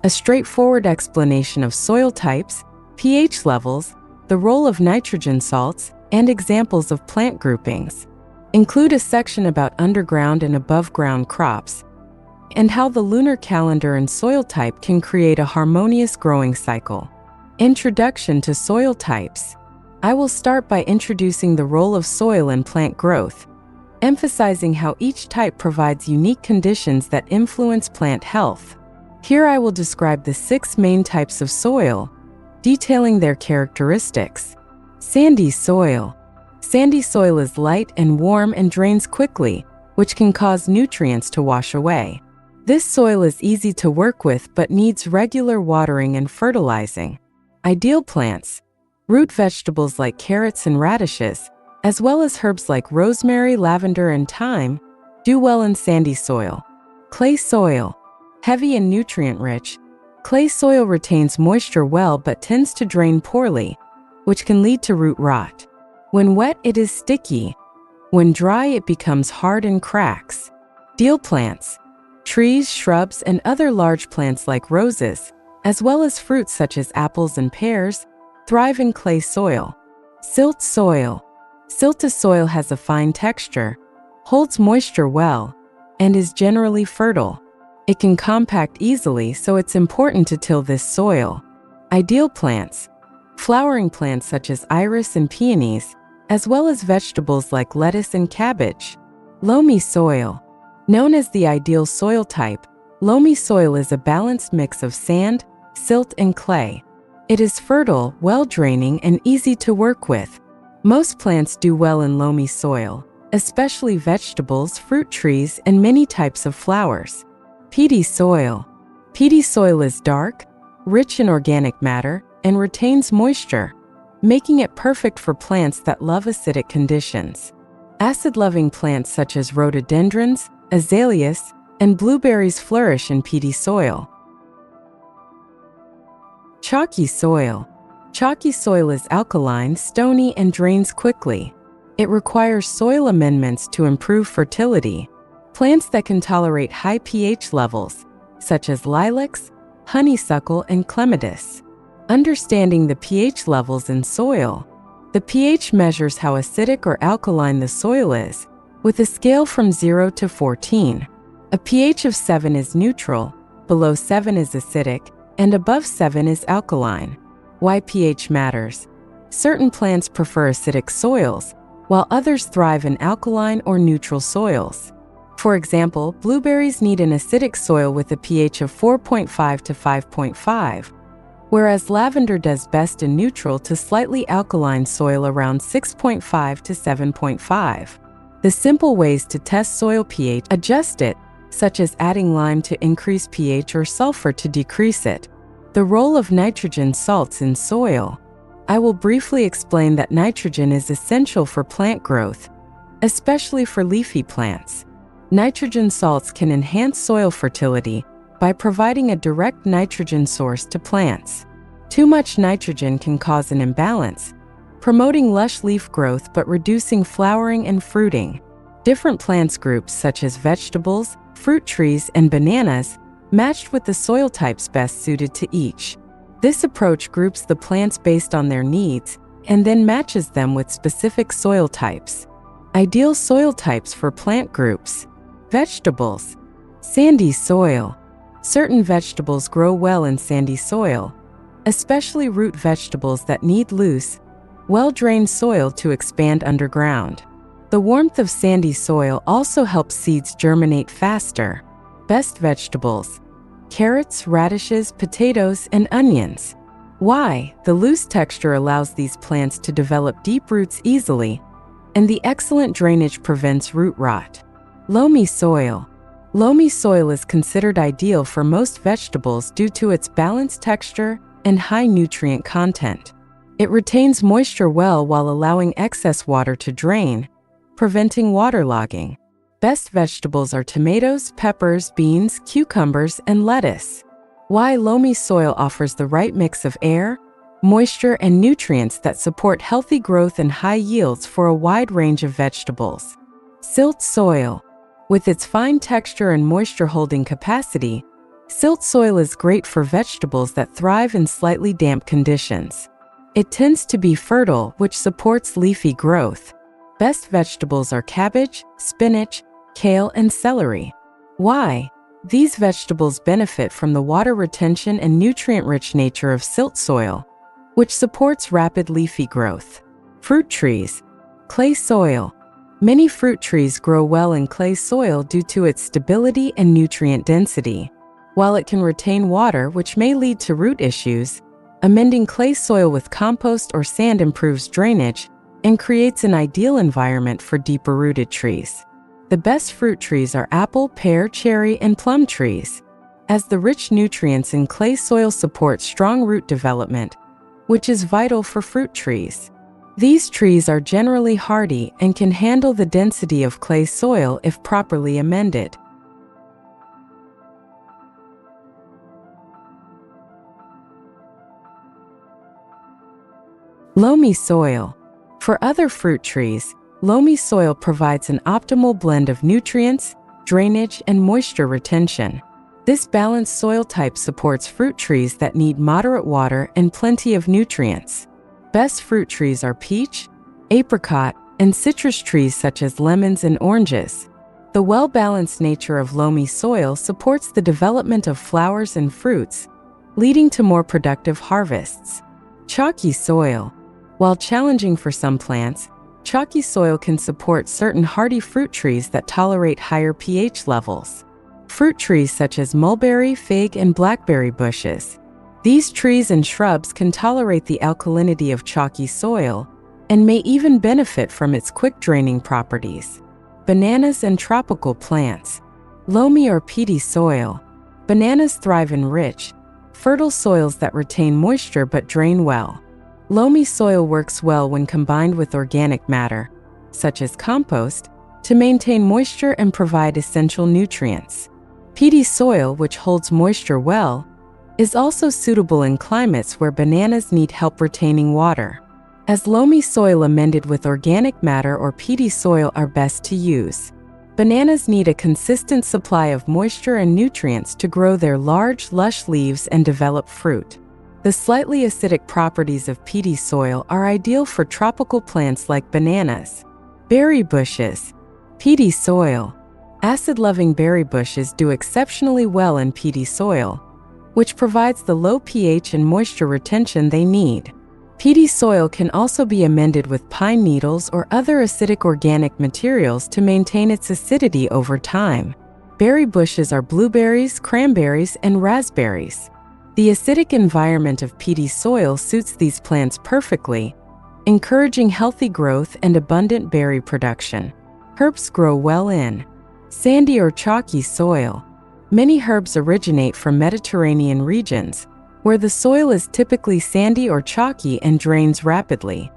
a straightforward explanation of soil types, pH levels, the role of nitrogen salts, and examples of plant groupings. Include a section about underground and above-ground crops, and how the lunar calendar and soil type can create a harmonious growing cycle. Introduction to soil types. I will start by introducing the role of soil in plant growth, emphasizing how each type provides unique conditions that influence plant health. Here I will describe the 6 main types of soil, detailing their characteristics. Sandy soil. Sandy soil is light and warm and drains quickly, which can cause nutrients to wash away. This soil is easy to work with but needs regular watering and fertilizing. Ideal plants. Root vegetables like carrots and radishes, as well as herbs like rosemary, lavender, and thyme, do well in sandy soil. Clay soil. Heavy and nutrient-rich, clay soil retains moisture well but tends to drain poorly, which can lead to root rot. When wet, it is sticky. When dry, it becomes hard and cracks. Deal plants. Trees, shrubs, and other large plants like roses, as well as fruits such as apples and pears, thrive in clay soil. Silt soil. Silty soil has a fine texture, holds moisture well, and is generally fertile. It can compact easily, so it's important to till this soil. Ideal plants. Flowering plants such as iris and peonies, as well as vegetables like lettuce and cabbage. Loamy soil. Known as the ideal soil type, loamy soil is a balanced mix of sand, silt, and clay. It is fertile, well-draining, and easy to work with. Most plants do well in loamy soil, especially vegetables, fruit trees, and many types of flowers. Peaty soil. Peaty soil is dark, rich in organic matter, and retains moisture, making it perfect for plants that love acidic conditions. Acid-loving plants such as rhododendrons, azaleas, and blueberries flourish in peaty soil. Chalky soil. Chalky soil is alkaline, stony, and drains quickly. It requires soil amendments to improve fertility. Plants that can tolerate high pH levels, such as lilacs, honeysuckle, and clematis. Understanding the pH levels in soil. The pH measures how acidic or alkaline the soil is, with a scale from 0 to 14. A pH of 7 is neutral, below 7 is acidic, and above 7 is alkaline. Why pH matters. Certain plants prefer acidic soils, while others thrive in alkaline or neutral soils. For example, blueberries need an acidic soil with a pH of 4.5 to 5.5, whereas lavender does best in neutral to slightly alkaline soil around 6.5 to 7.5. The simple ways to test soil pH: adjust it, such as adding lime to increase pH or sulfur to decrease it. The role of nitrogen salts in soil. I will briefly explain that nitrogen is essential for plant growth, especially for leafy plants. Nitrogen salts can enhance soil fertility by providing a direct nitrogen source to plants. Too much nitrogen can cause an imbalance, promoting lush leaf growth but reducing flowering and fruiting. Different plants groups such as vegetables, fruit trees, and bananas matched with the soil types best suited to each. This approach groups the plants based on their needs and then matches them with specific soil types. Ideal soil types for plant groups. Vegetables. Sandy soil. Certain vegetables grow well in sandy soil, especially root vegetables that need loose, well-drained soil to expand underground. The warmth of sandy soil also helps seeds germinate faster. Best vegetables. Carrots, radishes, potatoes, and onions. Why? The loose texture allows these plants to develop deep roots easily, and the excellent drainage prevents root rot. Loamy soil. Loamy soil is considered ideal for most vegetables due to its balanced texture and high nutrient content. It retains moisture well while allowing excess water to drain, preventing waterlogging. Best vegetables are tomatoes, peppers, beans, cucumbers, and lettuce. Why loamy soil offers the right mix of air, moisture, and nutrients that support healthy growth and high yields for a wide range of vegetables. Silt soil. With its fine texture and moisture-holding capacity, Silt soil is great for vegetables that thrive in slightly damp conditions. It tends to be fertile, which supports leafy growth. Best vegetables are cabbage, spinach, kale, and celery. Why? These vegetables benefit from the water retention and nutrient-rich nature of silt soil, which supports rapid leafy growth. Fruit trees. Clay soil. Many fruit trees grow well in clay soil due to its stability and nutrient density. While it can retain water, which may lead to root issues, amending clay soil with compost or sand improves drainage and creates an ideal environment for deeper-rooted trees. The best fruit trees are apple, pear, cherry, and plum trees, as the rich nutrients in clay soil support strong root development, which is vital for fruit trees. These trees are generally hardy and can handle the density of clay soil if properly amended. Loamy soil. For other fruit trees, loamy soil provides an optimal blend of nutrients, drainage, and moisture retention. This balanced soil type supports fruit trees that need moderate water and plenty of nutrients. Best fruit trees are peach, apricot, and citrus trees such as lemons and oranges. The well-balanced nature of loamy soil supports the development of flowers and fruits, leading to more productive harvests. Chalky soil. While challenging for some plants, chalky soil can support certain hardy fruit trees that tolerate higher pH levels. Fruit trees such as mulberry, fig, and blackberry bushes. These trees and shrubs can tolerate the alkalinity of chalky soil and may even benefit from its quick-draining properties. Bananas and tropical plants. Loamy or peaty soil. Bananas thrive in rich, fertile soils that retain moisture but drain well. Loamy soil works well when combined with organic matter, such as compost, to maintain moisture and provide essential nutrients. Peaty soil, which holds moisture well, is also suitable in climates where bananas need help retaining water. As loamy soil amended with organic matter or peaty soil are best to use. Bananas need a consistent supply of moisture and nutrients to grow their large, lush leaves and develop fruit. The slightly acidic properties of peaty soil are ideal for tropical plants like bananas. Berry bushes. Peaty soil. Acid-loving berry bushes do exceptionally well in peaty soil, which provides the low pH and moisture retention they need. Peaty soil can also be amended with pine needles or other acidic organic materials to maintain its acidity over time. Berry bushes are blueberries, cranberries, and raspberries. The acidic environment of peaty soil suits these plants perfectly, encouraging healthy growth and abundant berry production. Herbs grow well in sandy or chalky soil. Many herbs originate from Mediterranean regions, where the soil is typically sandy or chalky and drains rapidly.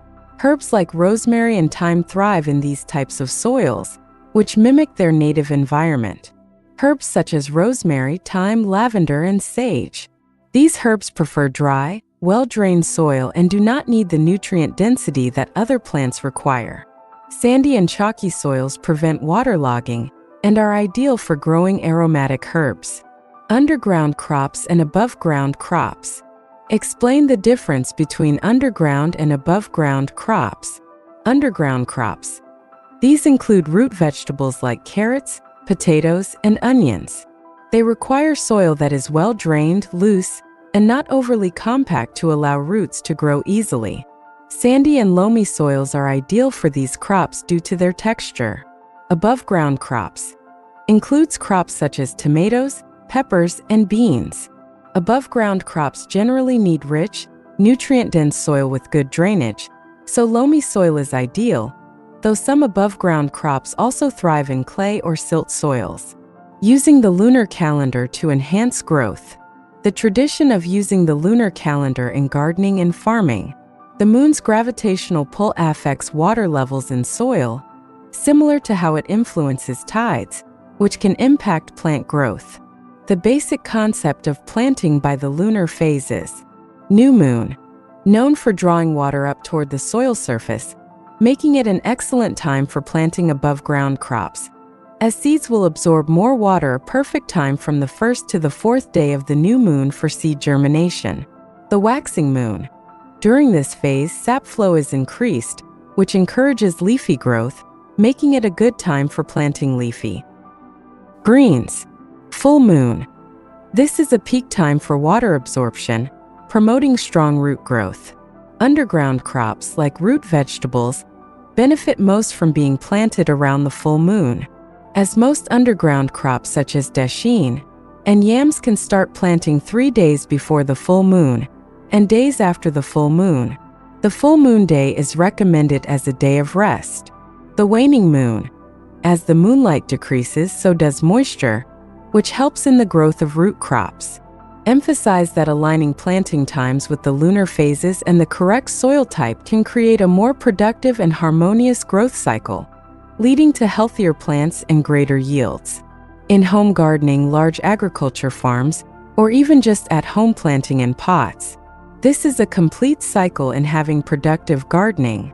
Herbs like rosemary and thyme thrive in these types of soils, which mimic their native environment. Herbs such as rosemary, thyme, lavender, and sage. These herbs prefer dry, well-drained soil and do not need the nutrient density that other plants require. Sandy and chalky soils prevent waterlogging and are ideal for growing aromatic herbs. Underground crops and above-ground crops. Explain the difference between underground and above-ground crops. Underground crops. These include root vegetables like carrots, potatoes, and onions. They require soil that is well-drained, loose, and not overly compact to allow roots to grow easily. Sandy and loamy soils are ideal for these crops due to their texture. Above-ground crops. Includes crops such as tomatoes, peppers, and beans. Above-ground crops generally need rich, nutrient-dense soil with good drainage, so loamy soil is ideal, though some above-ground crops also thrive in clay or silt soils. Using the lunar calendar to enhance growth. The tradition of using the lunar calendar in gardening and farming. The moon's gravitational pull affects water levels in soil, similar to how it influences tides, which can impact plant growth. The basic concept of planting by the lunar phases. New moon. Known for drawing water up toward the soil surface, making it an excellent time for planting above-ground crops. as seeds will absorb more water. A perfect time from the 1st to the 4th day of the new moon for seed germination. The waxing moon. During this phase, sap flow is increased, which encourages leafy growth, making it a good time for planting leafy greens. Full moon. This is a peak time for water absorption, promoting strong root growth. Underground crops like root vegetables benefit most from being planted around the full moon, as most underground crops such as dasheen and yams can start planting 3 days before the full moon and days after the full moon. The full moon day is recommended as a day of rest. The waning moon. As the moonlight decreases, so does moisture, which helps in the growth of root crops. Emphasize that aligning planting times with the lunar phases and the correct soil type can create a more productive and harmonious growth cycle, leading to healthier plants and greater yields. In home gardening, large agriculture farms, or even just at-home planting in pots, this is a complete cycle in having productive gardening.